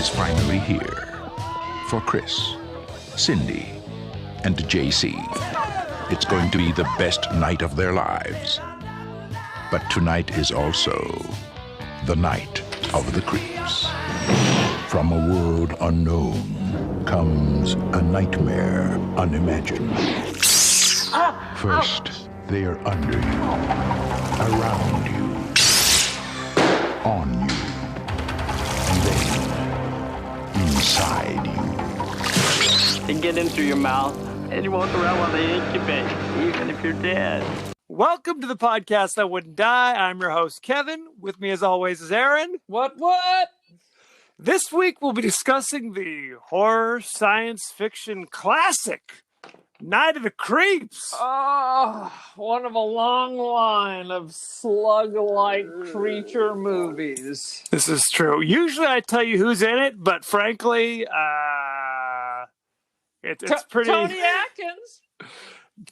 is finally here for Chris, Cindy, and JC. It's going to be the best night of their lives. But tonight is also the night of the creeps. From a world unknown comes a nightmare unimagined. First, they are under you, around you, on you, and then inside you. They get in through your mouth, and you walk around while they incubate, even if you're dead. Welcome to the podcast that wouldn't die. I'm your host, Kevin. With me, as always, is Aaron. What? This week, we'll be discussing the horror science fiction classic, Night of the Creeps. Oh, one of a long line of slug-like creature movies. This is true. Usually, I tell you who's in it, but frankly, it's pretty... Tony Atkins?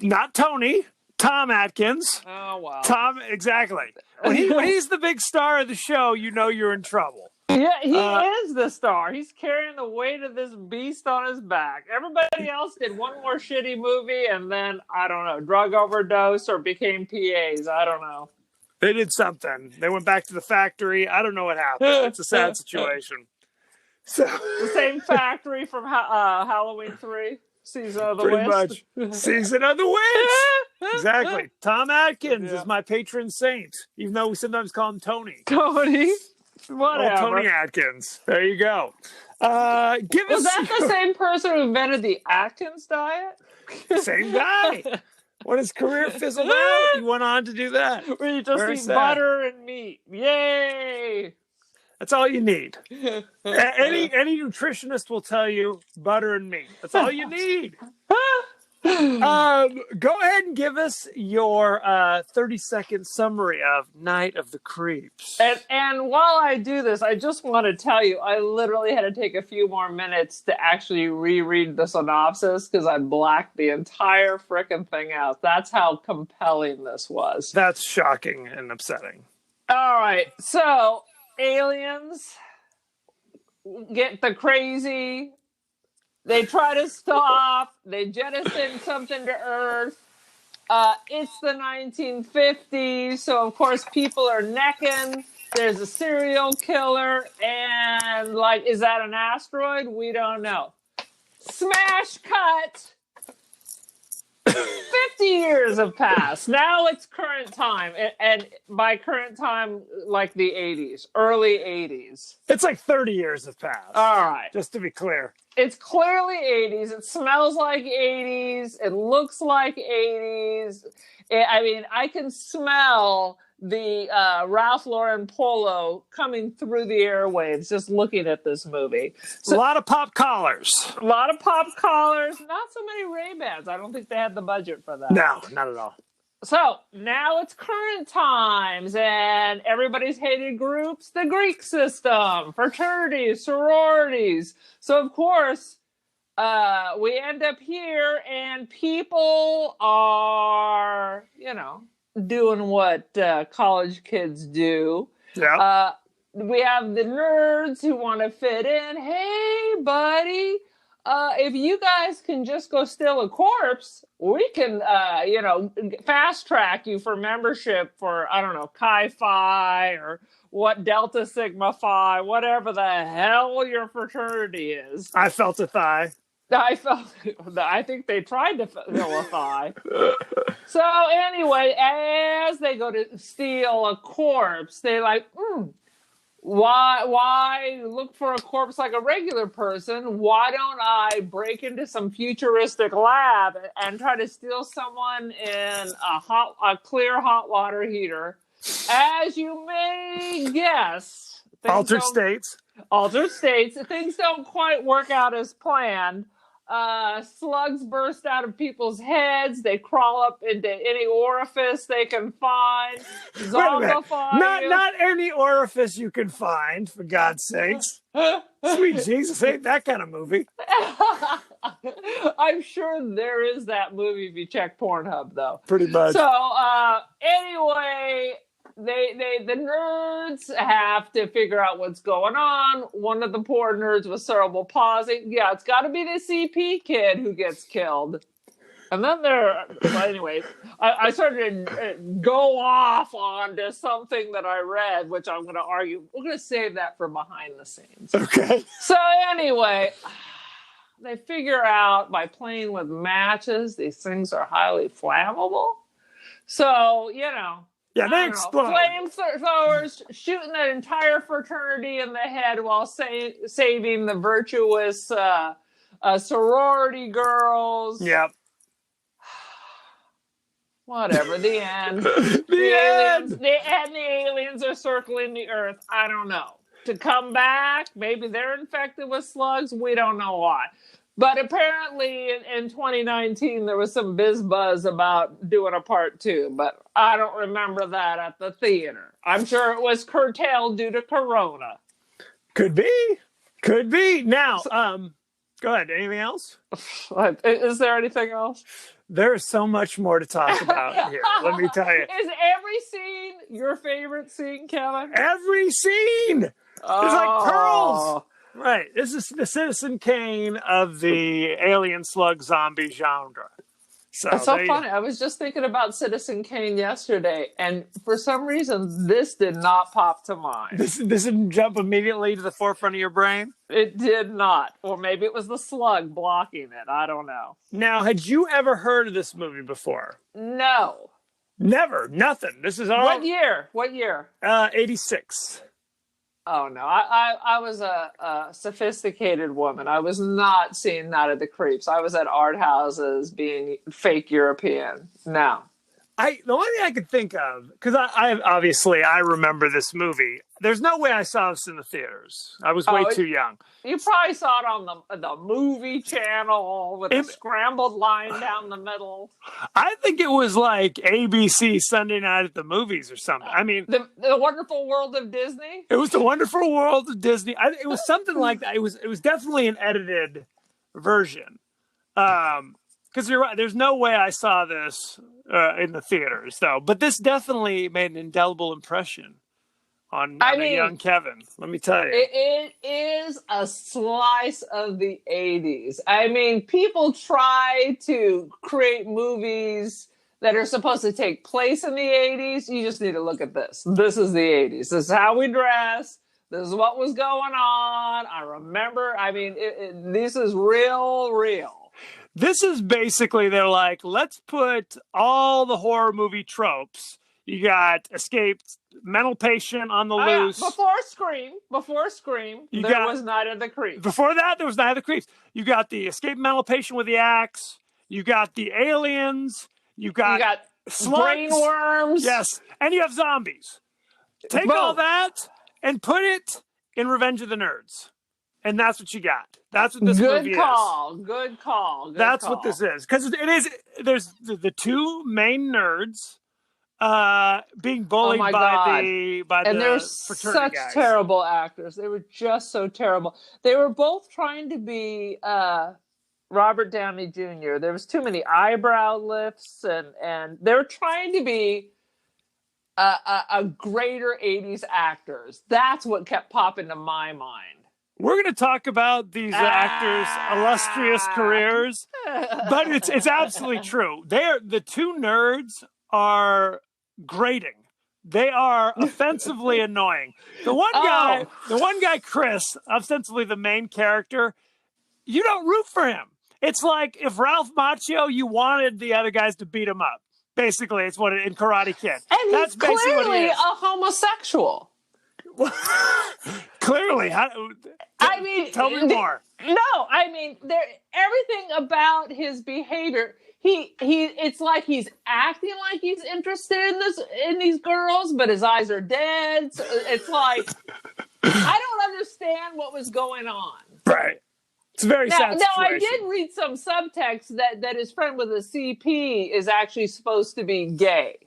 Not Tony. Tom Atkins. Oh, wow. Tom, exactly. When he's the big star of the show, you know you're in trouble. Yeah, he is the star. He's carrying the weight of this beast on his back. Everybody else did one more shitty movie and then, I don't know, drug overdose or became PAs. I don't know. They did something. They went back to the factory. I don't know what happened. It's a sad situation. So the same factory from Halloween 3, Season of the pretty Witch. much. Season of the Witch. Exactly. Tom Atkins is my patron saint, even though we sometimes call him Tony. Tony? Whatever. Oh, Tony Atkins. There you go. Was that the same person who invented the Atkins diet? Same guy. When his career fizzled out, he went on to do that. Where you just eat butter and meat. Yay! That's all you need. Any nutritionist will tell you butter and meat. That's all you need. Go ahead and give us your 30-second summary of Night of the Creeps. And while I do this, I just want to tell you, I literally had to take a few more minutes to actually reread the synopsis because I blacked the entire frickin' thing out. That's how compelling this was. That's shocking and upsetting. All right, so aliens get the crazy. They try to stop. They jettison something to Earth. It's the 1950s, so of course people are necking. There's a serial killer, and is that an asteroid? We don't know. Smash cut. 50 years have passed. Now it's current time. And by current time, like the 80s, early 80s. It's like 30 years have passed. All right. Just to be clear. It's clearly 80s. It smells like 80s. It looks like 80s. I can smell the Ralph Lauren polo coming through the airwaves just looking at this movie. So, a lot of pop collars. A lot of pop collars. Not so many Ray-Bans. I don't think they had the budget for that. No, not at all. So, now it's current times, and everybody's hated groups, the Greek system, fraternities, sororities. So, of course, we end up here, and people are, doing what college kids do. Yeah. We have the nerds who want to fit in. Hey, buddy, if you guys can just go steal a corpse, we can, fast track you for membership for, I don't know, Chi Phi or what Delta Sigma Phi, whatever the hell your fraternity is. I felt a thigh. I think they tried to fill a thigh. So anyway, as they go to steal a corpse, they why look for a corpse like a regular person? Why don't I break into some futuristic lab and try to steal someone in a clear hot water heater? As you may guess, Altered states. Things don't quite work out as planned. Slugs burst out of people's heads. They crawl up into any orifice they can find. Zombify you. Not any orifice you can find, for God's sakes. Sweet Jesus, ain't that kind of movie. I'm sure there is that movie if you check Pornhub, though. Pretty much. So, anyway, the nerds have to figure out what's going on. One of the poor nerds with cerebral palsy. Yeah, it's got to be the CP kid who gets killed. And then well, anyway, I started to go off onto something that I read, which I'm going to argue. We're going to save that for behind the scenes. Okay. So anyway, they figure out by playing with matches, these things are highly flammable. So, Yeah, they explode. Flamethrowers shooting that entire fraternity in the head while saving the virtuous sorority girls. Yep. Whatever, the end. The The aliens are circling the Earth. I don't know. To come back, maybe they're infected with slugs. We don't know why. But apparently in 2019, there was some buzz about doing a part 2. But I don't remember that at the theater. I'm sure it was curtailed due to Corona. Could be. Now, go ahead. Anything else? Is there anything else? There's so much more to talk about here. Let me tell you. Is every scene your favorite scene, Kevin? Every scene! It's like pearls! Right. This is the Citizen Kane of the alien slug zombie genre. So That's so funny. I was just thinking about Citizen Kane yesterday, and for some reason, this did not pop to mind. This didn't jump immediately to the forefront of your brain? It did not. Or maybe it was the slug blocking it. I don't know. Now, had you ever heard of this movie before? No. Never. Nothing. This is all... What year? 86. Oh, no. I was a sophisticated woman. I was not seeing Night of the Creeps. I was at art houses being fake European. No. The only thing I could think of, because I remember this movie. There's no way I saw this in the theaters. I was way too young. You probably saw it on the movie channel with a scrambled line down the middle. I think it was like ABC Sunday Night at the Movies or something. I mean, the Wonderful World of Disney. It was the Wonderful World of Disney. It was something like that. It was definitely an edited version. Because you're right. There's no way I saw this in the theaters, though. But this definitely made an indelible impression on a young Kevin. Let me tell you. It is a slice of the 80s. I mean, people try to create movies that are supposed to take place in the 80s. You just need to look at this. This is the 80s. This is how we dress. This is what was going on. I remember. I mean, this is real. This is basically, they're like, let's put all the horror movie tropes. You got escaped mental patient on the loose. Before Scream, there was Night of the Creeps. Before that, there was Night of the Creeps. You got the escaped mental patient with the axe. You got the aliens. You got slugs. Brain worms. Yes. And you have zombies. Take all that and put it in Revenge of the Nerds. And that's what you got. That's what this movie is. Good call. That's what this is. Because it is, there's the two main nerds being bullied by the and they're fraternity guys. Terrible actors. They were just so terrible. They were both trying to be Robert Downey Jr. There was too many eyebrow lifts, and they were trying to be a greater 80s actors. That's what kept popping to my mind. We're going to talk about these actors' illustrious careers, but it's absolutely true. The two nerds are grating. They are offensively annoying. The one guy, Chris, ostensibly the main character, you don't root for him. It's like if Ralph Macchio, you wanted the other guys to beat him up. Basically, it's what in Karate Kid. And that's he's clearly a homosexual. Clearly. Tell me more. No, I mean, everything about his behavior, it's like he's acting like he's interested in these girls, but his eyes are dead. So it's like, I don't understand what was going on. Right. It's a very sad situation. Now, I did read some subtext that his friend with a CP is actually supposed to be gay.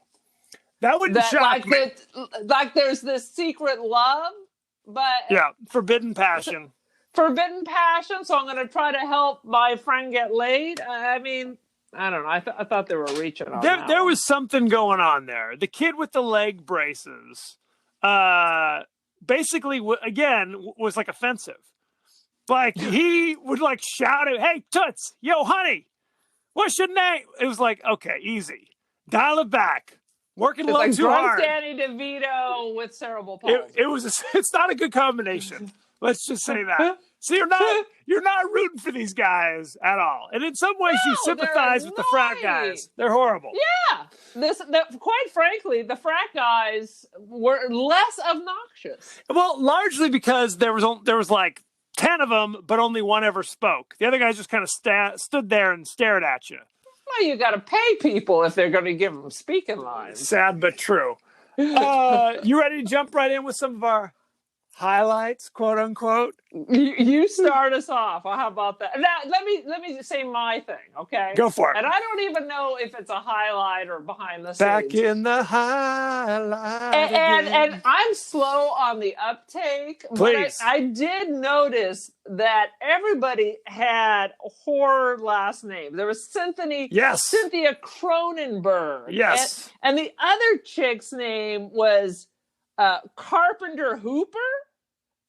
That wouldn't shock me. Like there's this secret love, but... Yeah, forbidden passion. So I'm going to try to help my friend get laid. I mean, I don't know. I thought they were reaching on There, that there one. was something going on there. The kid with the leg braces, basically, was like offensive. Like he would like shout at, "Hey, Toots, yo, honey, what's your name?" It was like, okay, easy, dial it back. Working a It's little like too drunk hard. Danny DeVito with cerebral palsy. It's not a good combination. Let's just say that. So you're not rooting for these guys at all. And in some ways you No, they're sympathize with the frat annoying. guys. They're horrible. Yeah, quite frankly, the frat guys were less obnoxious. Well, largely because there was like 10 of them, but only one ever spoke. The other guys just kind of stood there and stared at you. Well, you got to pay people if they're going to give them speaking lines. Sad but true. You ready to jump right in with some of our highlights, quote unquote? You start us off. How about that? Now, let me say my thing, okay? Go for it. And I don't even know if it's a highlight or behind the scenes. Back in the highlight. And I'm slow on the uptake. Please. But I did notice that everybody had horror last name. There was Cynthia Cronenberg. Yes. And the other chick's name was Carpenter Hooper.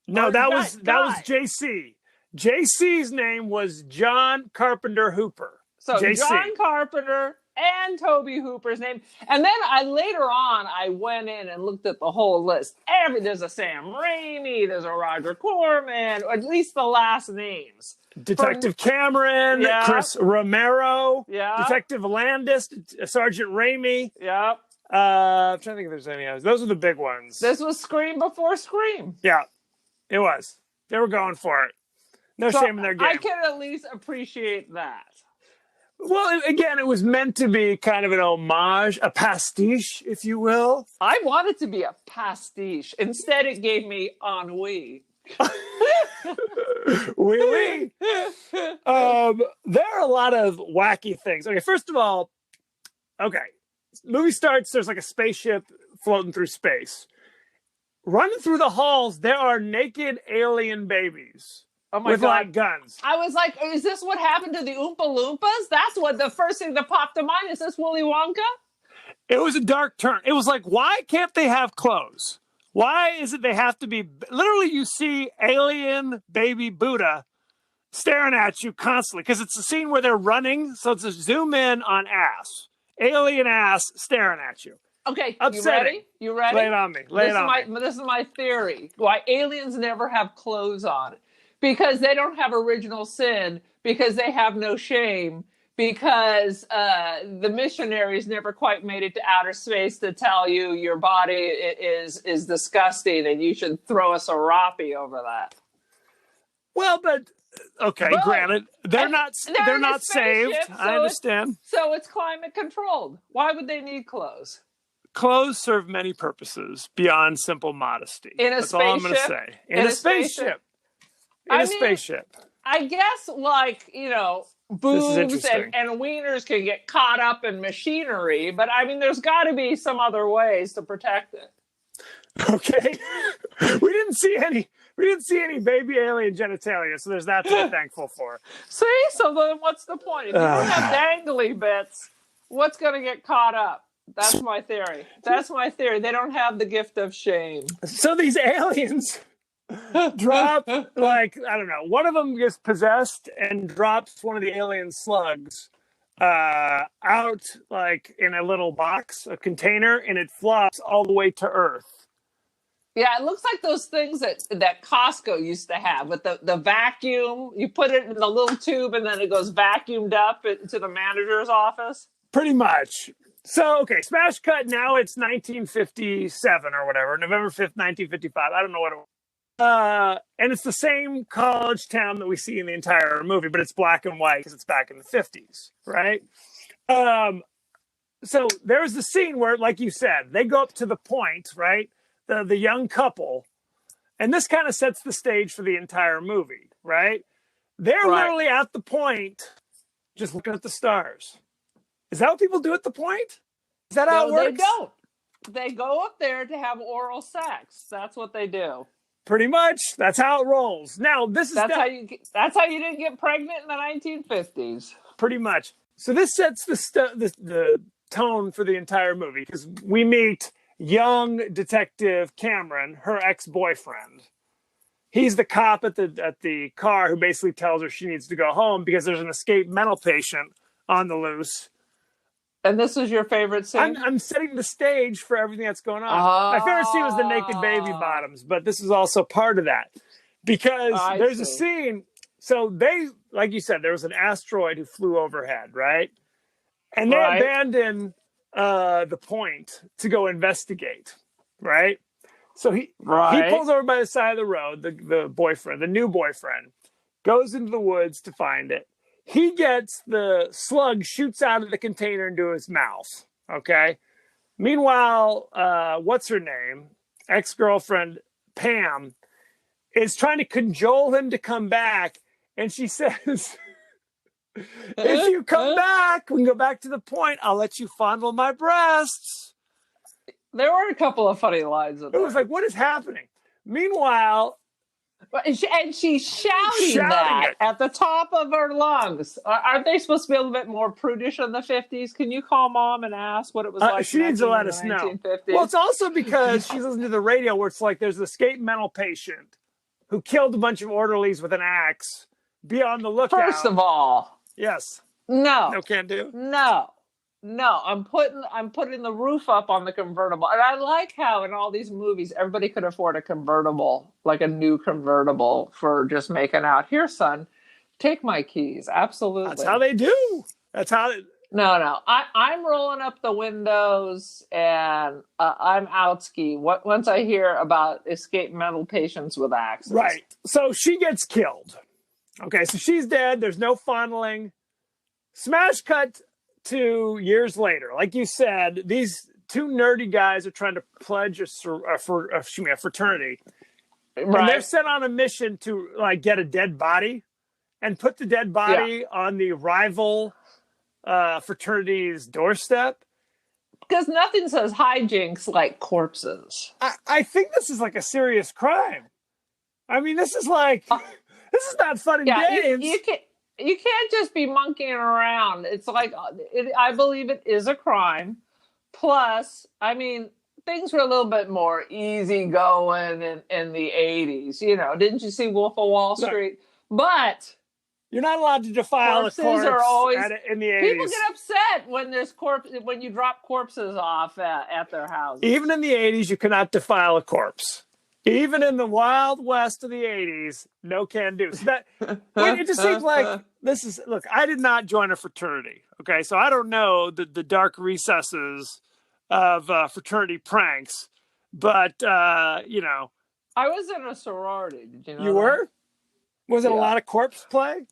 No, Or that Guy- was Guy. JC. JC's name was John Carpenter Hooper. So JC. John Carpenter and Toby Hooper's name. And then later on, I went in and looked at the whole list. There's a Sam Raimi, there's a Roger Corman, or at least the last names. Detective Cameron, Yeah. Chris Romero, Yeah. Detective Landis, Sergeant Raimi. Yep. I'm trying to think if there's any others. Those are the big ones. This was Scream before Scream. Yeah, it was. They were going for it. No So shame in their game. I can at least appreciate that. Well, again, it was meant to be kind of an homage, a pastiche, if you will. I want it to be a pastiche. Instead, it gave me ennui. Oui. There are a lot of wacky things. Okay, first of all, movie starts, there's like a spaceship floating through space. Running through the halls, there are naked alien babies Oh my with God. like guns. I was like, is this what happened to the Oompa Loompas? That's what the first thing that popped to mind. Is this Willy Wonka? It was a dark turn. It was like, why can't they have clothes? Why is it they have to be... Literally, you see alien baby Buddha staring at you constantly because it's a scene where they're running, so it's a zoom in on ass. Alien ass staring at you. Okay, Upsetting. You ready? Lay it on me. This is my theory. Why aliens never have clothes on. Because they don't have original sin, because they have no shame, because the missionaries never quite made it to outer space to tell you your body is disgusting and you should throw a serape over that. Well, but okay, But- granted, they're and not they're in a not saved. spaceship, I understand. So it's climate controlled. Why would they need clothes? Clothes serve many purposes beyond simple modesty. In a That's all I'm going to spaceship? say. In a spaceship. In a spaceship. I guess, like, you know, This is boobs interesting. and wieners can get caught up in machinery, but I mean, there's got to be some other ways to protect it. Okay. We didn't see any baby alien genitalia, so there's that to be thankful for. See? So then what's the point? If you don't have dangly bits, what's going to get caught up? That's my theory. They don't have the gift of shame. So these aliens drop, like, I don't know, one of them gets possessed and drops one of the alien slugs out, like, in a little box, a container, and it flops all the way to Earth. Yeah, it looks like those things that Costco used to have with the vacuum. You put it in the little tube and then it goes vacuumed up into the manager's office. Pretty much. So, okay, smash cut, now it's 1957 or whatever, November 5th, 1955. I don't know what it was. And it's the same college town that we see in the entire movie, but it's black and white because it's back in the 50s, right? So there's the scene where, like you said, they go up to the point, right? The young couple, and this kind of sets the stage for the entire movie, right? They're Right. literally at the point, just looking at the stars. Is that what people do at the point? Is that how it No, works? they don't. They go up there to have oral sex. That's what they do. Pretty much. That's how it rolls. Now, this is That's how you didn't get pregnant in the 1950s. pretty much. So this sets the tone for the entire movie because we meet young Detective Cameron, her ex-boyfriend. He's the cop at the car who basically tells her she needs to go home because there's an escaped mental patient on the loose. And this is your favorite scene? I'm setting the stage for everything that's going on. My favorite scene was the naked baby bottoms, but this is also part of that because there's a scene. So they, like you said, there was an asteroid who flew overhead, right? And they abandoned the point to go investigate, right? So he pulls over by the side of the road, the boyfriend, the new boyfriend, goes into the woods to find it. He gets the slug, shoots out of the container into his mouth, okay? Meanwhile, what's her name? Ex-girlfriend Pam is trying to cajole him to come back, and she says, if you come back, we can go back to the point, I'll let you fondle my breasts. There were a couple of funny lines in there. It was like, what is happening? Meanwhile... And she's shouting that at the top of her lungs. Aren't they supposed to be a little bit more prudish in the 50s? Can you call Mom and ask what it was like? She needs to let us know. Well, it's also because she's listening to the radio where it's like there's an escaped mental patient who killed a bunch of orderlies with an axe. Be on the lookout. First of all, yes. No can do. No, I'm putting the roof up on the convertible. And I like how in all these movies, everybody could afford a convertible, like a new convertible for just making out. Here, son, take my keys. Absolutely. That's how they do. That's how they... No. I'm rolling up the windows and I'm out ski. Once I hear about escaped mental patients with axes. Right. So she gets killed. Okay, so she's dead. There's no fondling. Smash cut to years later. Like you said, these two nerdy guys are trying to pledge a fraternity. Right. And they're sent on a mission to like get a dead body and put the dead body on the rival fraternity's doorstep. Because nothing says hijinks like corpses. I think this is like a serious crime. I mean, this is like, this is not fun and games. You can't just be monkeying around. It's like, I believe it is a crime. Plus, I mean, things were a little bit more easygoing in the 80s. You know, didn't you see Wolf of Wall Street? No. But you're not allowed to defile a corpse in the 80s. People get upset when you drop corpses off at their houses. Even in the 80s, you cannot defile a corpse. Even in the Wild West of the 80s, no can do. So it just seems like this is, look, I did not join a fraternity. Okay. So I don't know the dark recesses of fraternity pranks, but, you know. I was in a sorority. Did you know? You were? Was it a lot of corpse play?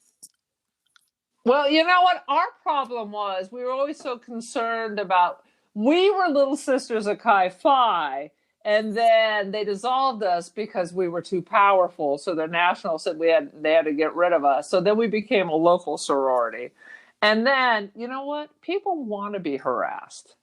Well, you know what? Our problem was we were always so concerned about, we were Little Sisters of Chi Phi. And then they dissolved us because we were too powerful. So the national said they had to get rid of us. So then we became a local sorority. And then, you know what? People want to be harassed.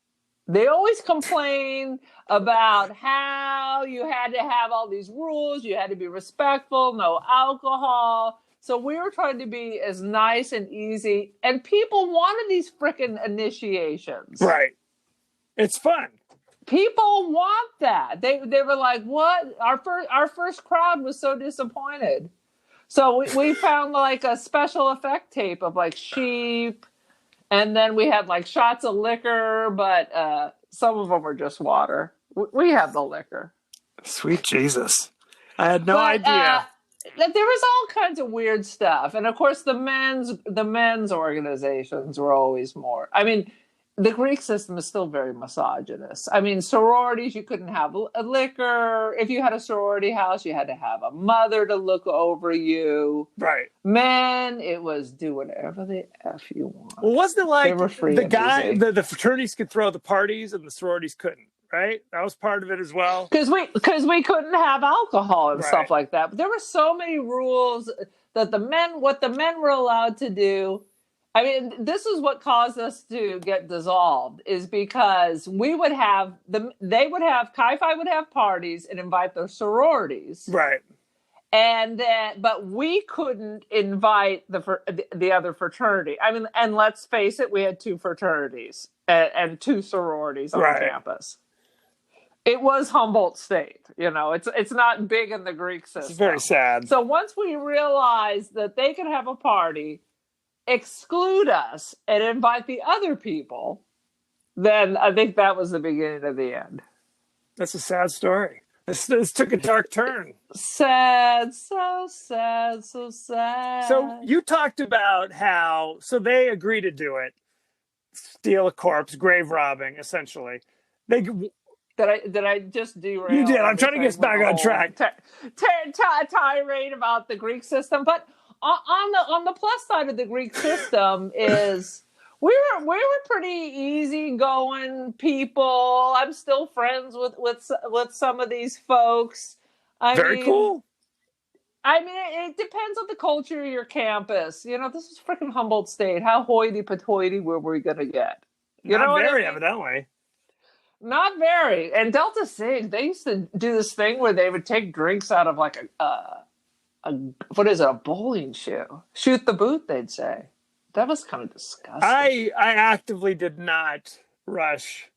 They always complain about how you had to have all these rules. You had to be respectful, no alcohol. So we were trying to be as nice and easy. And people wanted these frickin' initiations. Right. It's fun. People want that. They were like, what? Our first crowd was so disappointed. So we found like a special effect tape of like sheep. And then we had like shots of liquor, but some of them were just water. We had the liquor. Sweet Jesus. I had no idea. There was all kinds of weird stuff. And of course the men's organizations were always more. I mean, the Greek system is still very misogynist. I mean, sororities, you couldn't have a liquor. If you had a sorority house, you had to have a mother to look over you. Right. Men, it was do whatever the F you want. Well, wasn't it like the fraternities could throw the parties and the sororities couldn't, right? That was part of it as well. Because we couldn't have alcohol and stuff like that. But there were so many rules that what the men were allowed to do. I mean, this is what caused us to get dissolved, is because they would have Chi Phi would have parties and invite their sororities. Right. And then, but we couldn't invite the other fraternity. I mean, and let's face it, we had two fraternities and two sororities on campus. It was Humboldt State, it's not big in the Greek system. It's very sad. So once we realized that they could have a party, exclude us, and invite the other people, then I think that was the beginning of the end. That's a sad story. This took a dark turn. Sad, so sad, so sad. So you talked about how, so they agree to do it, steal a corpse, grave robbing, essentially. Did I just derail? You did. I'm trying to get us back on track. Tirade about the Greek system, but on the plus side of the Greek system is we were pretty easygoing people. I'm still friends with some of these folks. Very cool. I mean, it depends on the culture of your campus. This is freaking Humboldt State. How hoity-toity were we going to get? Not very, evidently. Not very. And Delta Sig, they used to do this thing where they would take drinks out of like a bowling shoe. Shoot the boot, they'd say. That was kind of disgusting. I actively did not rush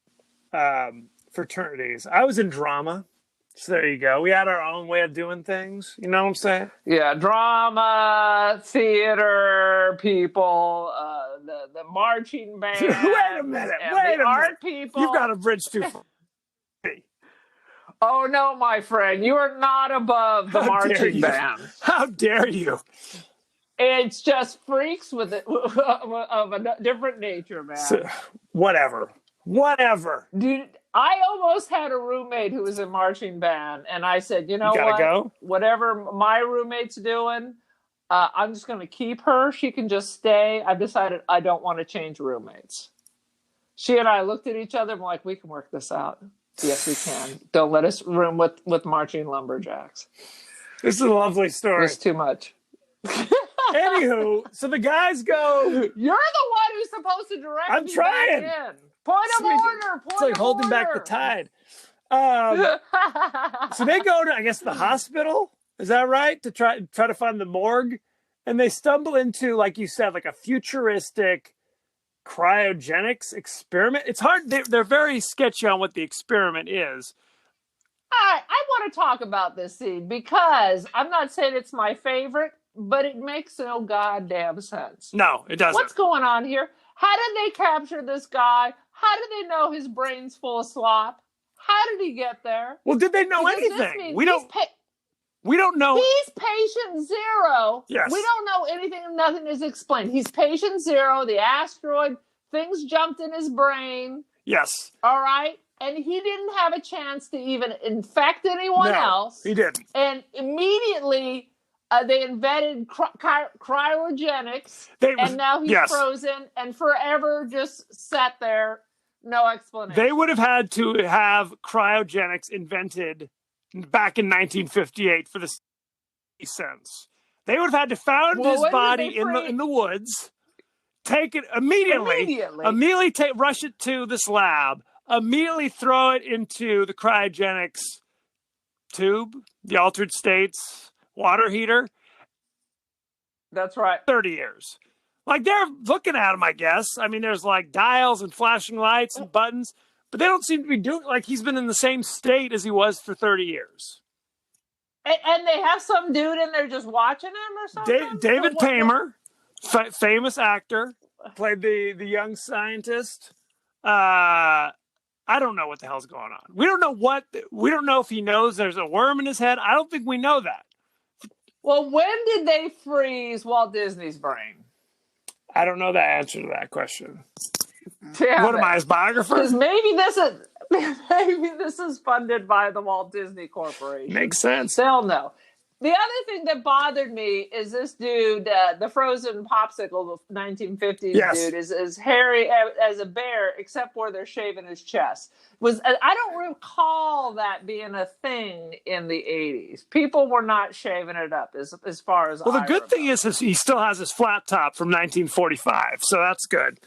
fraternities. I was in drama. So there you go. We had our own way of doing things. You know what I'm saying? Yeah, drama, theater people, the marching band. Wait a minute. Art people. You've got a bridge too far. Oh, no, my friend. You are not above the marching band. How dare you? It's just freaks of a different nature, man. So, whatever. Dude, I almost had a roommate who was in marching band, and I said, you know what? Go? Whatever my roommate's doing, I'm just going to keep her. She can just stay. I've decided I don't want to change roommates. She and I looked at each other and we're like, we can work this out. Yes, we can. Don't let us room with marching lumberjacks. This is a lovely story. It's too much. Anywho, so the guys go. You're the one who's supposed to direct. I'm trying. Point of order. It's like holding back the tide. So they go to, I guess, the hospital. Is that right? To try to find the morgue, and they stumble into, like you said, like a futuristic cryogenics experiment. It's hard. They're very sketchy on what the experiment is. I want to talk about this scene because I'm not saying it's my favorite, but it makes no goddamn sense. No, it doesn't. What's going on here? How did they capture this guy? How did they know his brain's full of slop? How did he get there? Well, did they know anything? We don't know. He's patient zero. Yes. We don't know anything. Nothing is explained. He's patient zero. The asteroid, things jumped in his brain. Yes. All right. And he didn't have a chance to even infect anyone else. He didn't. And immediately they invented cryogenics. And now he's frozen and forever just sat there. No explanation. They would have had to have cryogenics invented back in 1958 for this sense. They would have had to found his body in the woods, take it immediately rush it to this lab, immediately throw it into the cryogenics tube, the altered states water heater. That's right. 30 years. Like, they're looking at him, I guess. I mean, there's like dials and flashing lights and buttons, but they don't seem to be doing, like, he's been in the same state as he was for 30 years. And they have some dude in there just watching him or something? David Paymer, famous actor, played the young scientist. I don't know what the hell's going on. We don't know if he knows there's a worm in his head. I don't think we know that. Well, when did they freeze Walt Disney's brain? I don't know the answer to that question. Damn what am I, his biographer? Because maybe this is funded by the Walt Disney Corporation. Makes sense. They'll know. The other thing that bothered me is this dude, the frozen popsicle, the 1950s dude, is hairy as a bear, except where they're shaving his chest. I don't recall that being a thing in the 80s. People were not shaving it up as far as the good thing is he still has his flat top from 1945, so that's good.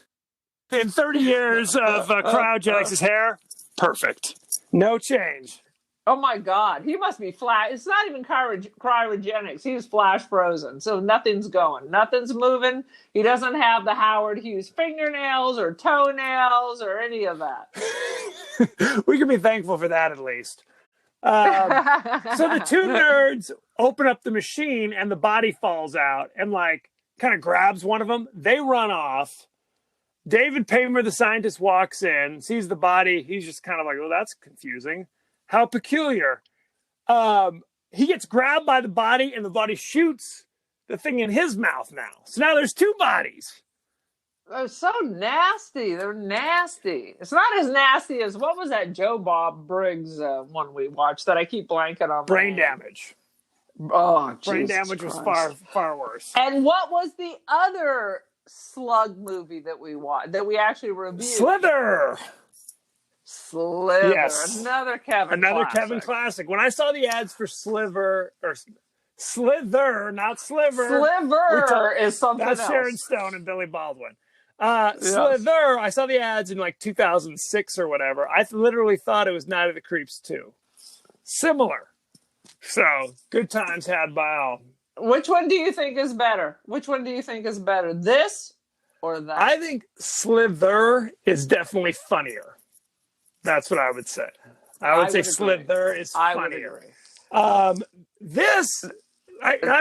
In 30 years of cryogenics, his hair, perfect. No change. Oh my God, he must be flash. It's not even cryogenics. He's flash frozen, so nothing's going, nothing's moving. He doesn't have the Howard Hughes fingernails or toenails or any of that. We can be thankful for that at least. So the two nerds open up the machine and the body falls out and like kind of grabs one of them. They run off. David Paymer, the scientist, walks in, sees the body. He's just kind of like, well, that's confusing. How peculiar. He gets grabbed by the body and the body shoots the thing in his mouth now. So now there's two bodies. They're so nasty. They're nasty. It's not as nasty as, what was that Joe Bob Briggs one we watched that I keep blanking on? Brain damage. Oh, Brain Jesus damage Christ. was far worse. And what was the other slug movie that we watched, that we actually reviewed? Slither. Yes. Another Kevin classic. When I saw the ads for Slither, not Sliver. Sliver is something that's else. Sharon Stone and Billy Baldwin. Slither, I saw the ads in like 2006 or whatever. I literally thought it was Night of the Creeps 2. Similar. So, good times had by all. Which one do you think is better? This or that? I think Slither is definitely funnier. That's what I would say. I would say Slither is funnier. I've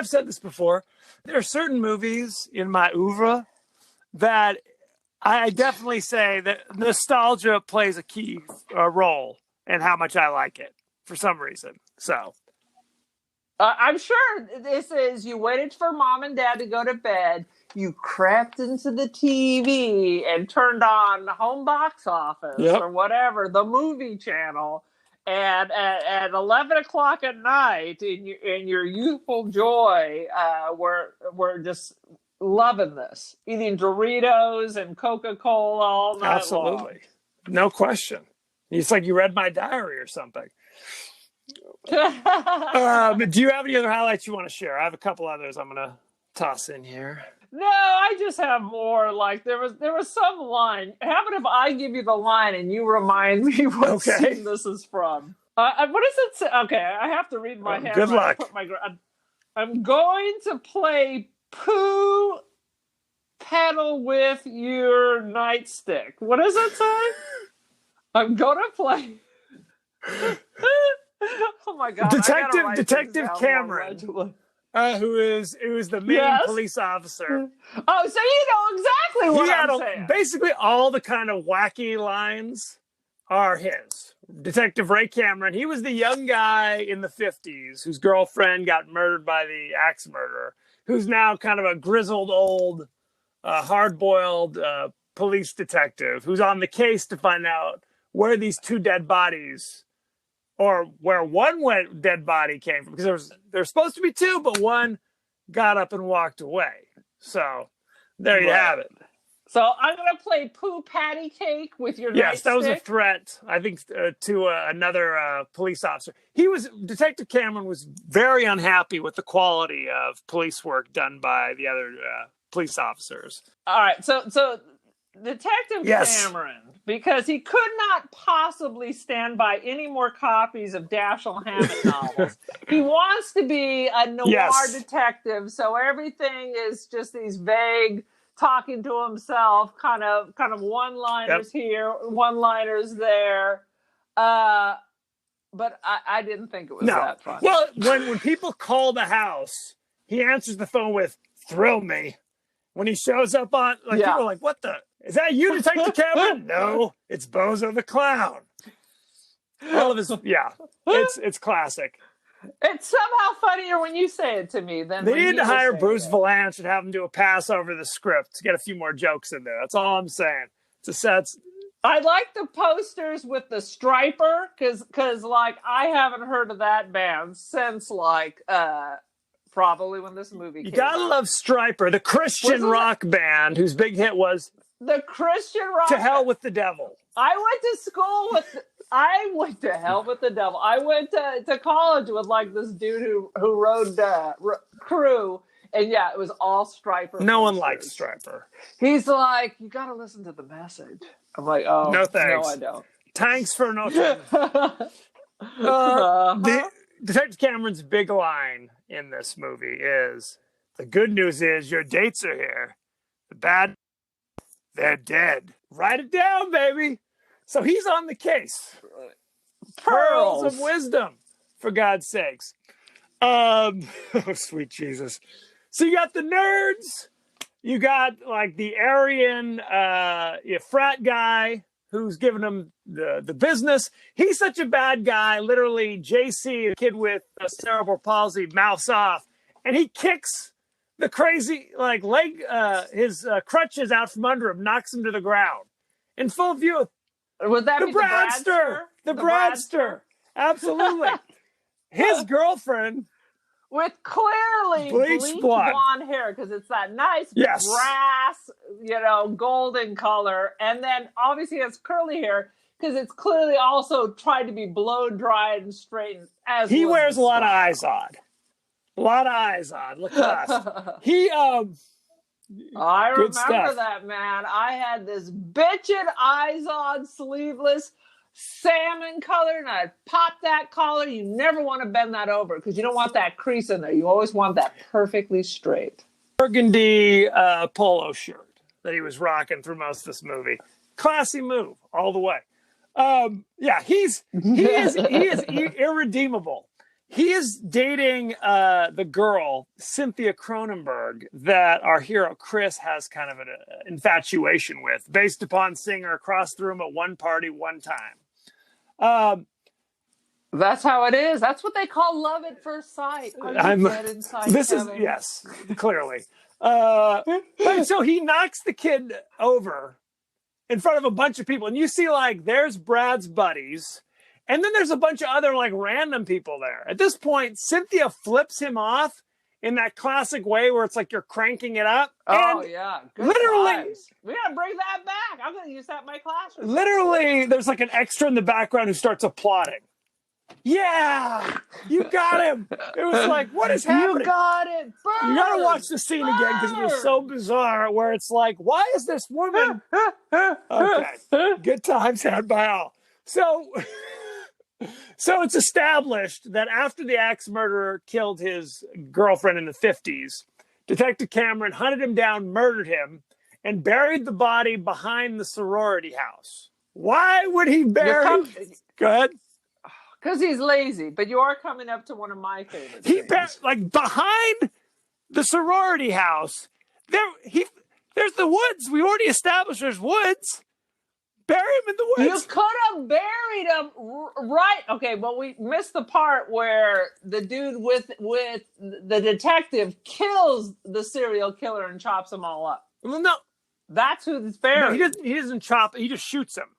said this before. There are certain movies in my oeuvre that I definitely say that nostalgia plays a key role in how much I like it for some reason. So I'm sure this is, you waited for mom and dad to go to bed. You crept into the TV and turned on Home Box Office or whatever, the movie channel. And at 11 o'clock at night, in your youthful joy, we're just loving this. Eating Doritos and Coca-Cola all night Absolutely. No question. It's like you read my diary or something. Do you have any other highlights you want to share? I have a couple others I'm going to toss in here. No, I just have more. Like there was some line. How about if I give you the line and you remind me what scene this is from? What does it say? Okay, I have to read my hand. Good luck. I'm going to play poo pedal with your nightstick. What does it say? I'm gonna play. Oh my God! Detective Cameron. Who is the main police officer. Oh, so you know exactly what I'm saying. Basically, all the kind of wacky lines are his. Detective Ray Cameron, he was the young guy in the 50s whose girlfriend got murdered by the axe murderer, who's now kind of a grizzled old, hard-boiled police detective who's on the case to find out where these two dead bodies, or where one dead body came from, because there's supposed to be two, but one got up and walked away. So there you have it. So I'm going to play poo patty cake with your nightstick. Yes, that was a threat, I think, to another police officer. Detective Cameron was very unhappy with the quality of police work done by the other police officers. All right, so Detective Cameron, because he could not possibly stand by any more copies of Dashiell Hammett novels. He wants to be a noir detective, so everything is just these vague, talking to himself, kind of one-liners here, one-liners there. But I didn't think it was that fun. Well, when people call the house, he answers the phone with "thrill me." When he shows up on, people are like, "What the? Is that you, Detective Cameron?" No, it's Bozo the Clown. All of his, it's classic. It's somehow funnier when you say it to me than they when need to hire Bruce it. Valanche and have him do a pass over the script to get a few more jokes in there. That's all I'm saying. I like the posters with the striper because like I haven't heard of that band since like probably when this movie came out. You gotta love Striper, the Christian rock band whose big hit was the Christian rock. To Hell with the Devil. I went to school with. I went to hell with the devil. I went to college with like this dude who rode Crew, and it was all Striper. No one likes Striper. He's like, you got to listen to the message. I'm like, oh, no thanks. No, I don't. Thanks for nothing. Detective Cameron's big line in this movie is, the good news is your dates are here. The bad, they're dead. Write it down, baby. So he's on the case. Pearls of wisdom, for God's sakes. Oh, sweet Jesus. So you got the nerds. You got like the Aryan frat guy who's giving him the business. He's such a bad guy. Literally, JC, a kid with cerebral palsy, mouths off, and he kicks the crazy leg, his crutches out from under him, knocks him to the ground in full view. Would that The be Bradster? The Bradster. Absolutely. His girlfriend. With clearly bleached blonde hair, because it's that nice brass, golden color. And then obviously has curly hair, because it's clearly also tried to be blow dried and straightened. As he wears a lot of Izod. A lot of Izod. Look at us. I remember that, man. I had this bitchin' Izod sleeveless salmon color, and I'd pop that collar. You never want to bend that over because you don't want that crease in there. You always want that perfectly straight. Burgundy polo shirt that he was rocking through most of this movie. Classy move all the way. He is irredeemable. He is dating the girl, Cynthia Cronenberg, that our hero Chris has kind of an infatuation with, based upon seeing her across the room at one party one time. That's how it is. That's what they call love at first sight. Yes, clearly. So he knocks the kid over in front of a bunch of people, and you see there's Brad's buddies. And then there's a bunch of other random people there. At this point, Cynthia flips him off in that classic way where it's like you're cranking it up. Oh, yeah. Good literally. Times. We got to bring that back. I'm going to use that in my classroom. Literally, there's an extra in the background who starts applauding. Yeah, you got him. It was what is happening? You got it. Burn. You got to watch the scene again because it was so bizarre where it's why is this woman? Okay, good times had by all. So it's established that after the axe murderer killed his girlfriend in the 50s, Detective Cameron hunted him down, murdered him, and buried the body behind the sorority house. Why would he bury... Go ahead. Because he's lazy, but you are coming up to one of my favorite things. Behind the sorority house, there's the woods. We already established there's woods. Bury him in the woods. You could have buried him right. Okay, but we missed the part where the dude with the detective kills the serial killer and chops them all up. Well, no. That's who's buried. No, he doesn't chop. He just shoots him.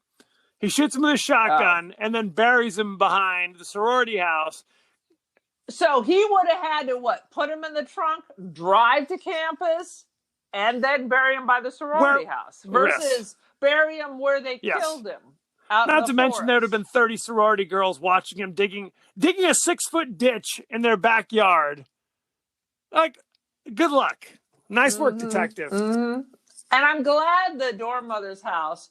He shoots him with a shotgun and then buries him behind the sorority house. So he would have had to put him in the trunk, drive to campus, and then bury him by the sorority house versus bury him where they killed him. Not to mention there would have been 30 sorority girls watching him digging a 6-foot ditch in their backyard. Good luck. Nice work, detective. Mm-hmm. And I'm glad the dorm mother's house,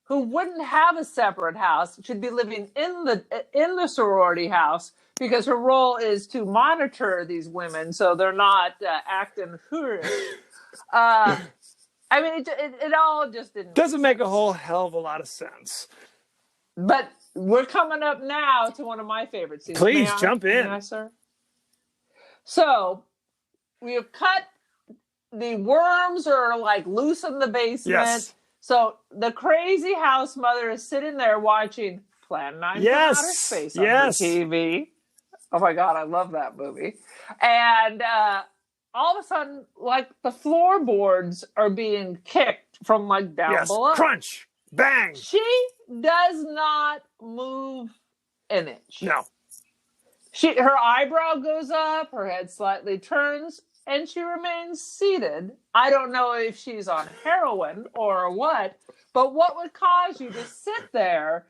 who wouldn't have a separate house, should be living in the sorority house because her role is to monitor these women so they're not acting foolish. I mean, it all just doesn't make a whole hell of a lot of sense. But we're coming up now to one of my favorite scenes. Please jump in. May I, sir? So we have cut. The worms are loose in the basement. Yes. So the crazy house mother is sitting there watching Plan 9 from Outer Space on the TV. Oh my God, I love that movie. And all of a sudden, the floorboards are being kicked from down below. Crunch, bang. She does not move an inch. No. Her eyebrow goes up, her head slightly turns, and she remains seated. I don't know if she's on heroin or what, but what would cause you to sit there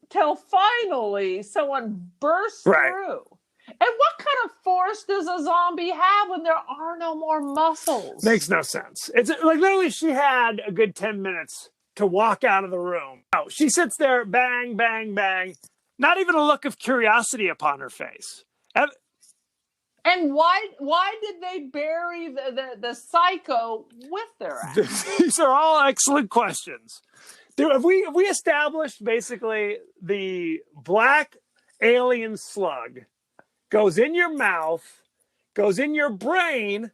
till finally someone bursts through? And what kind of force does a zombie have when there are no more muscles? Makes no sense. It's literally she had a good 10 minutes to walk out of the room. Oh, she sits there, bang, bang, bang. Not even a look of curiosity upon her face. And why did they bury the psycho with their ass? These are all excellent questions. Have we established basically the black alien slug goes in your mouth, goes in your brain,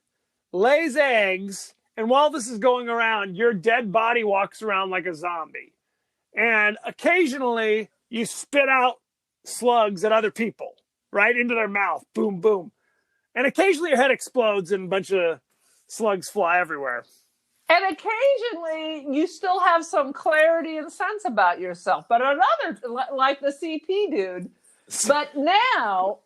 lays eggs, and while this is going around, your dead body walks around like a zombie. And occasionally you spit out slugs at other people, right into their mouth. Boom, boom. And occasionally your head explodes and a bunch of slugs fly everywhere. And occasionally you still have some clarity and sense about yourself. But another, like the CP dude, but now,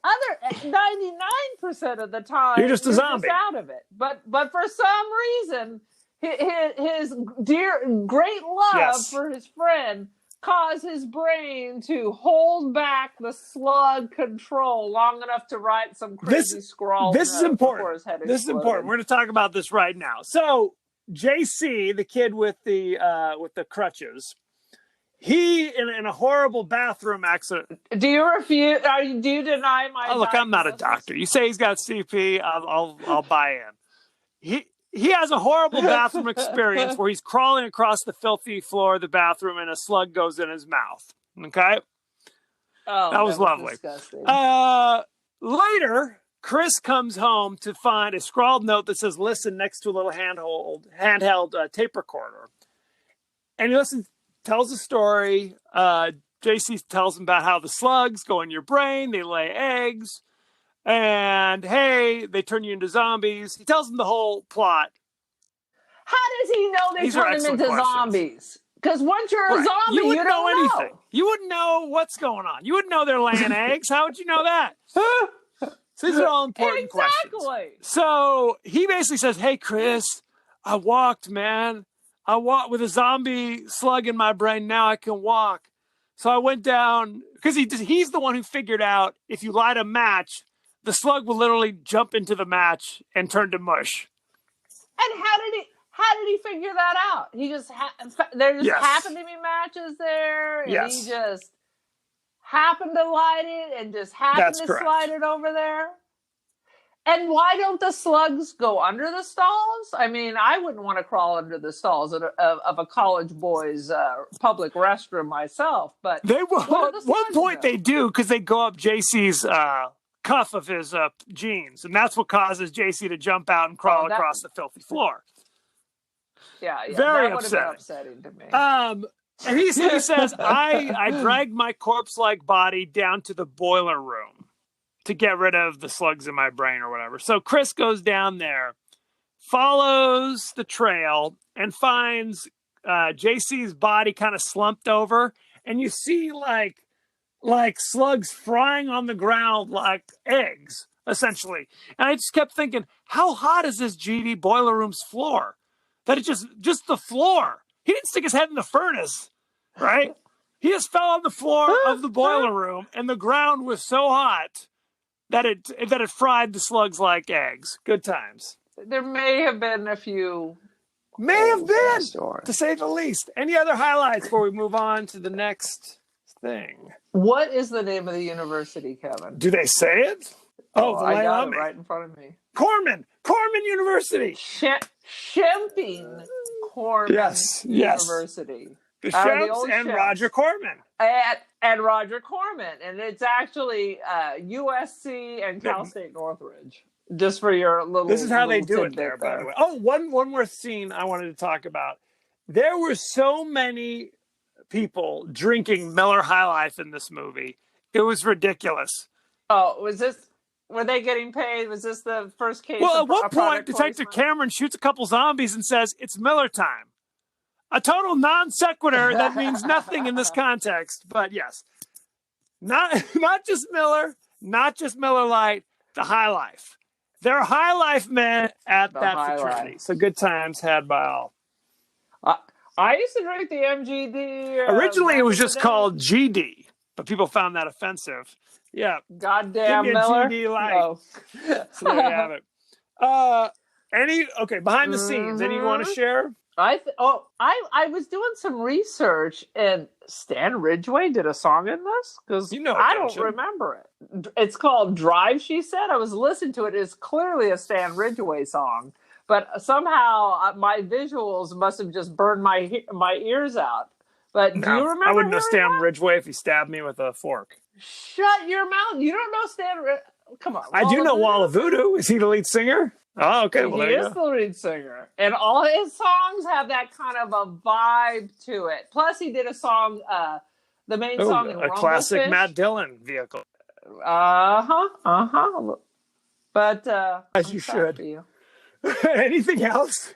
99% of the time, you're just a zombie. Just out of it. But for some reason, his great love for his friend caused his brain to hold back the slug control long enough to write some crazy scrawl. This is important. This is important. We're going to talk about this right now. So, JC, the kid with the crutches, he in a horrible bathroom accident. Do you refuse? Do you deny my? Oh, look, I'm not a doctor. You say he's got CP, I'll buy in. He has a horrible bathroom experience where he's crawling across the filthy floor of the bathroom and a slug goes in his mouth. Okay, that was lovely. Disgusting. Later, Chris comes home to find a scrawled note that says "Listen" next to a little handheld tape recorder, and he listens. Tells a story. JC tells him about how the slugs go in your brain. They lay eggs. And, hey, they turn you into zombies. He tells him the whole plot. How does he know they turn him into zombies? Because once you're a zombie, you don't know anything. You wouldn't know what's going on. You wouldn't know they're laying eggs. How would you know that? So these are all important questions. So he basically says, hey, Chris, I walked, man. I walked with a zombie slug in my brain. Now I can walk. So I went down because he's the one who figured out if you light a match, the slug will literally jump into the match and turn to mush. And how did he figure that out? He just there just happened to be matches there, and he just happened to light it and just happened to slide it over there. And why don't the slugs go under the stalls? I mean, I wouldn't want to crawl under the stalls of a college boy's public restroom myself. But they will. At one point, they do because they go up JC's cuff of his jeans, and that's what causes JC to jump out and crawl across the filthy floor. Yeah, very that would have been upsetting to me. And he says, I dragged my corpse-like body down to the boiler room to get rid of the slugs in my brain or whatever. So Chris goes down there, follows the trail, and finds JC's body kind of slumped over. And you see like slugs frying on the ground like eggs, essentially. And I just kept thinking, how hot is this GD boiler room's floor? That it's just the floor. He didn't stick his head in the furnace, right? He just fell on the floor of the boiler room, and the ground was so hot that it fried the slugs like eggs. Good times. There may have been a few. May have been, to say the least. Any other highlights before we move on to the next thing? What is the name of the university, Kevin? Do they say it? I got it right in front of me. Corman University. Shemping Corman University. The Shemps and Roger Corman. And Roger Corman. And it's actually USC and Cal State Northridge. Just for your little. This is how they do it there, by the way. Oh, one more scene I wanted to talk about. There were so many people drinking Miller High Life in this movie. It was ridiculous. Oh, were they getting paid? Was this the first case? Well, at one point, Detective Cameron shoots a couple zombies and says, "It's Miller time." A total non sequitur that means nothing in this context, but yes, not just Miller, not just Miller Lite, the High Life. They're High Life men at that fraternity. Life. So good times had by all. I used to drink the MGD. Originally, it was just called GD, but people found that offensive. Yeah. Goddamn Miller. GD Light. No. So there you have it. Behind the scenes, any you want to share? I was doing some research, and Stan Ridgway did a song in this because You know it, I don't don't you? remember it. It's called "Drive." She said. I was listening to it. It's clearly a Stan Ridgway song, but somehow my visuals must have just burned my ears out. But do you No, remember? I wouldn't know hearing Stan that? Ridgway if he stabbed me with a fork. Shut your mouth! You don't know Stan. Come on. I do know Wall of Voodoo? Voodoo. Is he the lead singer? Oh, okay. Well, He there you is go. the lead singer, and all his songs have that kind of a vibe to it. Plus, he did a song, the main Oh, song in a classic Rumblefish. Matt Dillon vehicle. But As I'm you sad should. for you. Anything else?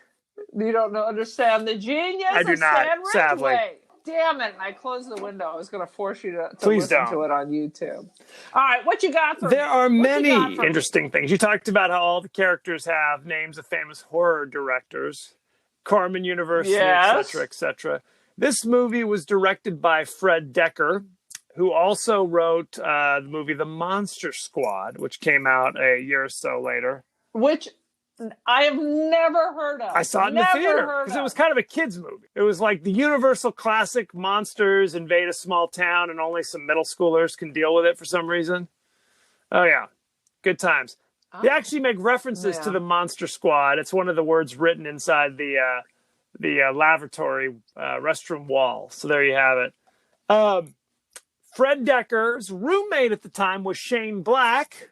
You don't understand the genius I do of not, Stan sadly. Ridgway. Damn it! I closed the window. I was going to force you to Please listen don't. to it on YouTube. All right, what you got for me? There are What you many got for me? interesting things. You talked about how all the characters have names of famous horror directors, Corman University, Yes. etc., etc. This movie was directed by Fred Decker, who also wrote the movie The Monster Squad, which came out a year or so later. Which I have never heard of. I saw it in the Never theater heard because it of. was kind of a kid's movie. It was like the universal classic monsters invade a small town and only some middle schoolers can deal with it for some reason. Oh, yeah. Good times. They actually make references to Yeah. the Monster Squad. It's one of the words written inside the lavatory restroom wall. So there you have it. Fred Decker's roommate at the time was Shane Black,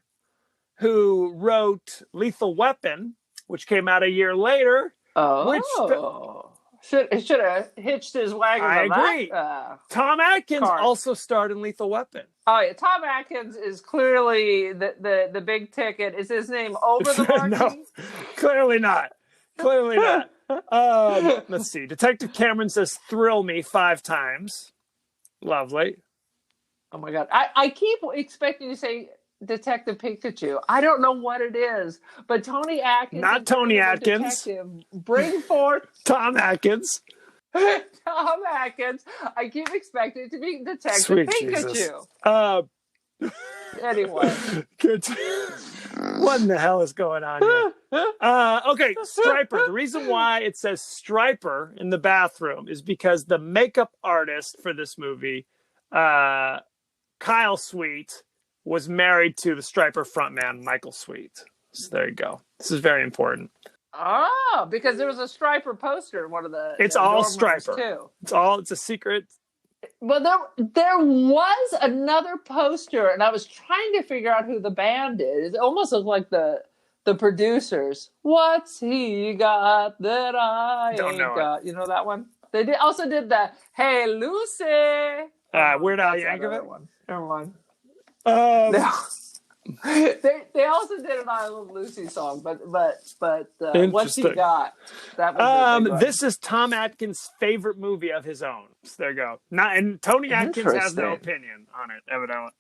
who wrote Lethal Weapon, which came out a year later. Oh, should have hitched his wagon. I to that, agree. Tom Atkins card. also starred in Lethal Weapon. Oh yeah, Tom Atkins is clearly the big ticket. Is his name over the marquee? No, clearly not. Clearly not. Let's see. Detective Cameron says "thrill me" 5 times. Lovely. Oh my god, I keep expecting to say Detective Pikachu. I don't know what it is, but Tony Atkins, Not Tony is a Atkins. detective. Bring forth Tom Atkins. Tom Atkins. I keep expecting it to be Detective Sweet Pikachu. Jesus. Anyway, Good. What in the hell is going on here? Okay, Stryper. The reason why it says Stryper in the bathroom is because the makeup artist for this movie, Kyle Sweet, was married to the Stryper frontman, Michael Sweet. So there you go. This is very important. oh, because there was a Striper poster in one of the. It's the all dorm rooms, Stryper. too. It's a secret. Well, there was another poster, and I was trying to figure out who the band is. It almost looked like the producers. What's he got that I Don't ain't know it. got? You know that one? They also did the Hey Lucy. Weird Al That's Yankovic. another one. Never mind. Um, They also did an I Love Lucy song, but What's He Interesting. Got? That was the big one. This is Tom Atkins' favorite movie of his own. So there you go. And Tony Atkins has no Interesting. opinion on it, evidently.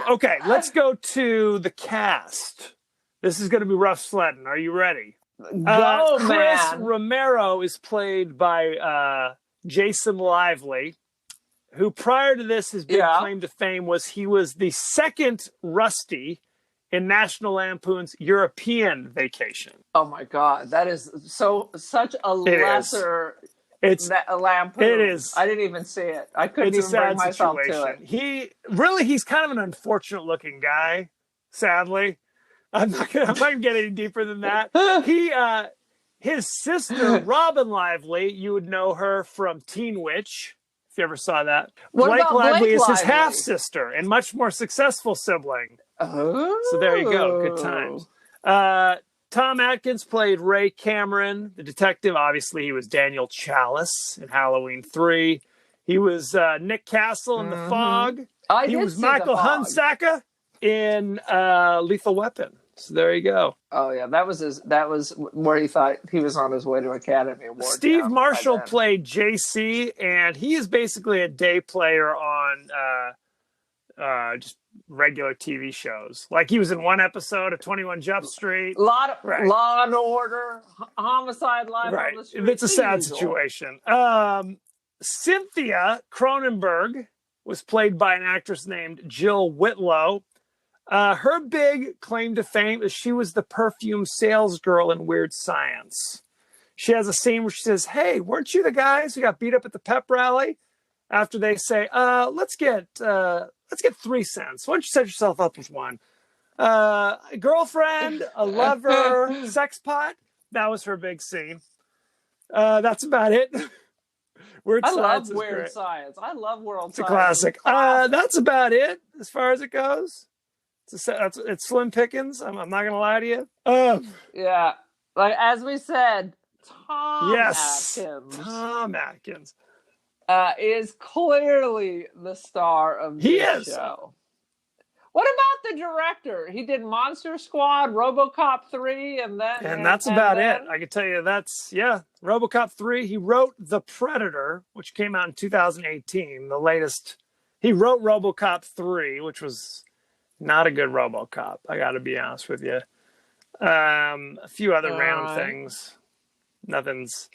Okay, let's go to the cast. This is going to be rough sledding. Are you ready? Go, Chris man. Romero is played by Jason Lively, who prior to this, his big Yeah. claim to fame was he was the second Rusty in National Lampoon's European Vacation. Oh my God, that is such a It is. lesser It's a lampoon. It is. I didn't even see it. I couldn't it's a even bring sad myself situation. to it. He's kind of an unfortunate looking guy, sadly. I'm not gonna get any deeper than that. His sister, Robin Lively, you would know her from Teen Witch, if you ever saw that. What Blake about Lively Blake is his Lively? half sister and much more successful sibling. Oh, So there you go. Good times. Tom Atkins played Ray Cameron, the detective. Obviously, he was Daniel Chalice in Halloween 3. He was Nick Castle in The Fog. I He did was see Michael The Fog. Hunsaker in Lethal Weapon. So there you go. Oh yeah, that was where he thought he was on his way to Academy Award. Steve by Marshall then. played JC, and he is basically a day player on just regular TV shows. Like he was in one episode of 21 Jump Street. Law Right. and Order, Homicide Live Right. on the Street. It's a the sad usual. situation. Cynthia Cronenberg was played by an actress named Jill Whitlow. Her big claim to fame is she was the perfume sales girl in Weird Science. she has a scene where she says, "Hey, weren't you the guys who got beat up at the pep rally?" After they say, let's get 3 cents. Why don't you set yourself up with one? A girlfriend, a lover, sex pot. That was her big scene. That's about it. Weird I Science love is Weird great. Science. I love World It's a Science. classic. That's about it as far as it goes. It's slim pickings. I'm not gonna lie to you. Yeah, like as we said, Tom Yes, Atkins Tom Atkins. is clearly the star of He this is. show. What about the director? He did Monster Squad, RoboCop 3, and that's about it. I can tell you RoboCop 3. He wrote The Predator, which came out in 2018, the latest. He wrote RoboCop 3, which was not a good RoboCop, I got to be honest with you. A few other random things. Nothing's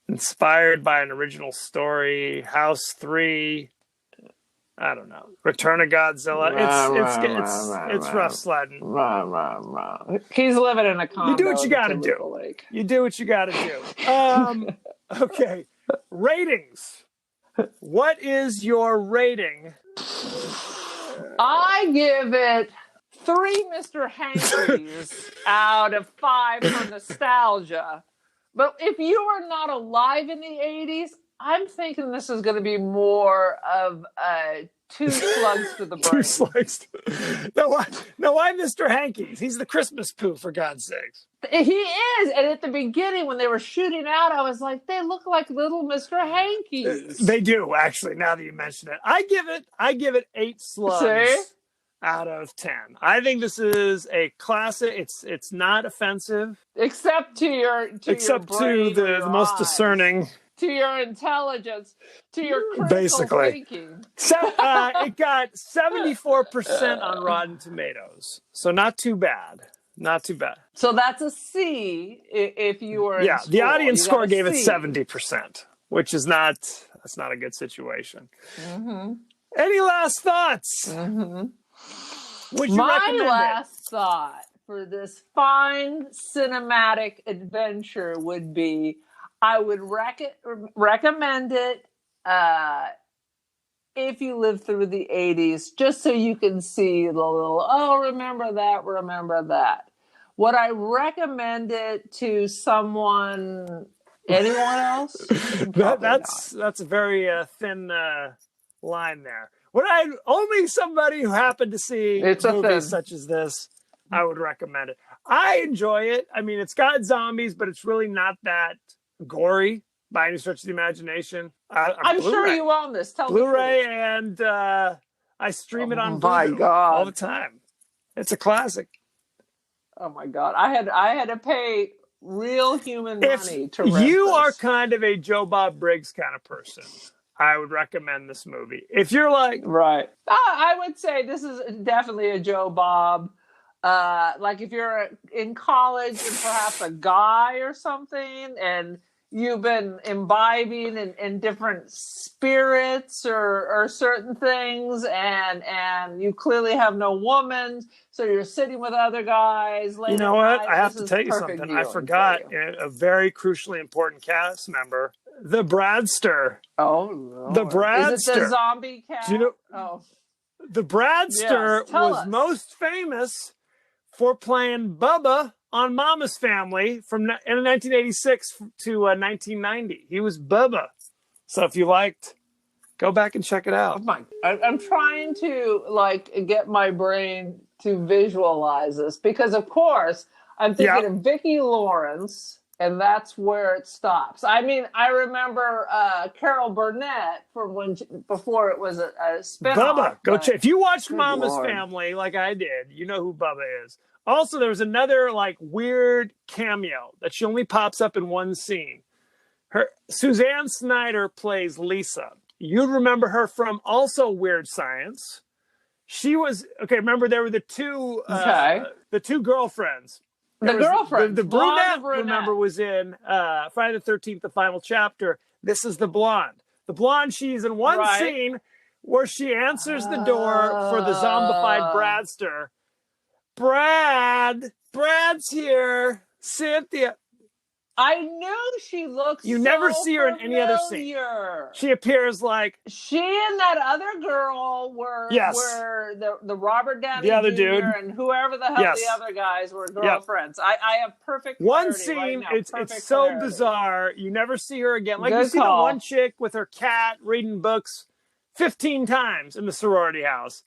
inspired by an original story. House 3. I don't know. Return of Godzilla. It's rough sledding. He's living in a condo. You do what you got to do. Lake. You do what you got to do. Okay. Ratings. What is your rating? I give it 3 Mr. Hankies out of 5 for nostalgia. But if you were not alive in the 80s, I'm thinking this is going to be more of 2 slugs to the brain. 2 slugs. No, why Mr. Hankies? He's the Christmas poo, for God's sakes. He is. And at the beginning, when they were shooting out, I was like, they look like little Mr. Hankies. They do, actually, now that you mention it. I give it 8 slugs. See? Out of 10. I think this is a classic. It's not offensive. Except to your brain, to the most eyes. Discerning. To your intelligence, to your critical Basically. thinking. So it got 74% on Rotten Tomatoes. So not too bad. Not too bad. So that's a C if you were in school. The audience score gave it C. 70%, which is that's not a good situation. Mm-hmm. Any last thoughts? Mm-hmm. Would you My recommend last thought for this fine cinematic adventure would be, I would recommend it if you lived through the 80s, just so you can see the little, remember that. Would I recommend it to anyone else? That's a very thin line there. Only somebody who happened to see movies such as this, I would recommend it. I enjoy it. I mean, it's got zombies, but it's really not that gory by any stretch of the imagination. I'm sure you own this. Tell Blu-ray, and I stream it on Vudu all the time. It's a classic. Oh my God! I had to pay real human money to rent you this. Are kind of a Joe Bob Briggs kind of person, I would recommend this movie. If you're like... Right. I would say this is definitely a Joe Bob. Like if you're in college and perhaps a guy or something, and you've been imbibing in different spirits or certain things, and you clearly have no woman, so you're sitting with other guys. You know what? I have to tell you something. I forgot a very crucially important cast member. The Bradster. Oh, Lord. The Bradster. Is it the zombie cat? Do you know? The Bradster was most famous for playing Bubba on Mama's Family in 1986 to 1990. He was Bubba. So if you liked, go back and check it out. I'm trying to get my brain to visualize this because, of course, I'm thinking of Vicki Lawrence. And that's where it stops. I mean, I remember Carol Burnett before it was a spinoff. Bubba, go check. If you watched Mama's Family like I did, you know who Bubba is. Also, there was another weird cameo that she only pops up in one scene. Suzanne Snyder plays Lisa. You'd remember her from also Weird Science. She was remember there were the two girlfriends. The brunette, remember, was in Friday the 13th, the final chapter. This is the blonde. The blonde, she's in one scene where she answers the door for the zombified Bradster. Brad's here. Cynthia. I knew she looks. You never so see her in any other scene. familiar. She appears like She and that other girl were the Robert Downey The other Jr. dude. and whoever the hell Yes. the other guys were girlfriends. I have perfect one clarity right scene. now, It's perfect so clarity. bizarre. You never see her again. Like you Good see the call. one chick with her cat reading books 15 times in the sorority house.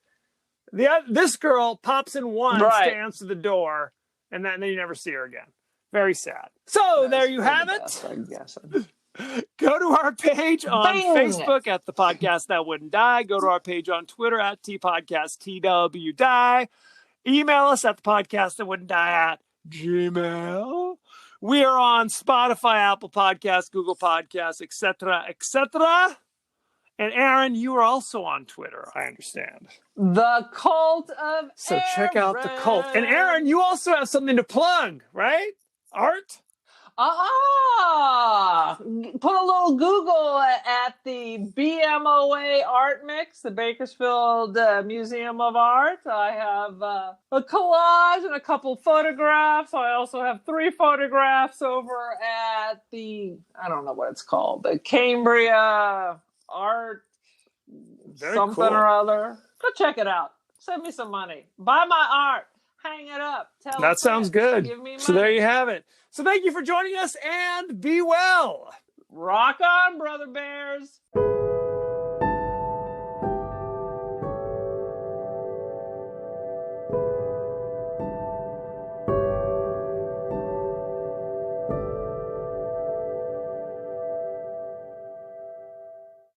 This girl pops in once Right. to answer the door, and then you never see her again. Very sad. So there you have it. I guess. Go to our page on Bing! Facebook at The Podcast That Wouldn't Die. Go to our page on Twitter at TPodcastTWDie. Email us at thepodcastthatwouldn'tdie@gmail. We are on Spotify, Apple Podcasts, Google Podcasts, etc., etc. And Aaron, you are also on Twitter, I understand. The Cult of So check out The Cult. And Aaron, you also have something to plug, right? Art? Put a little Google at the BMOA Art Mix, the Bakersfield Museum of Art. I have a collage and a couple photographs. I also have 3 photographs over at I don't know what it's called, the Cambria Art Very something cool. or other. Go check it out. Send me some money. Buy my art. Hang it up. Tell That a sounds friend. good. Give me money. So there you have it. So thank you for joining us and be well. Rock on, Brother Bears.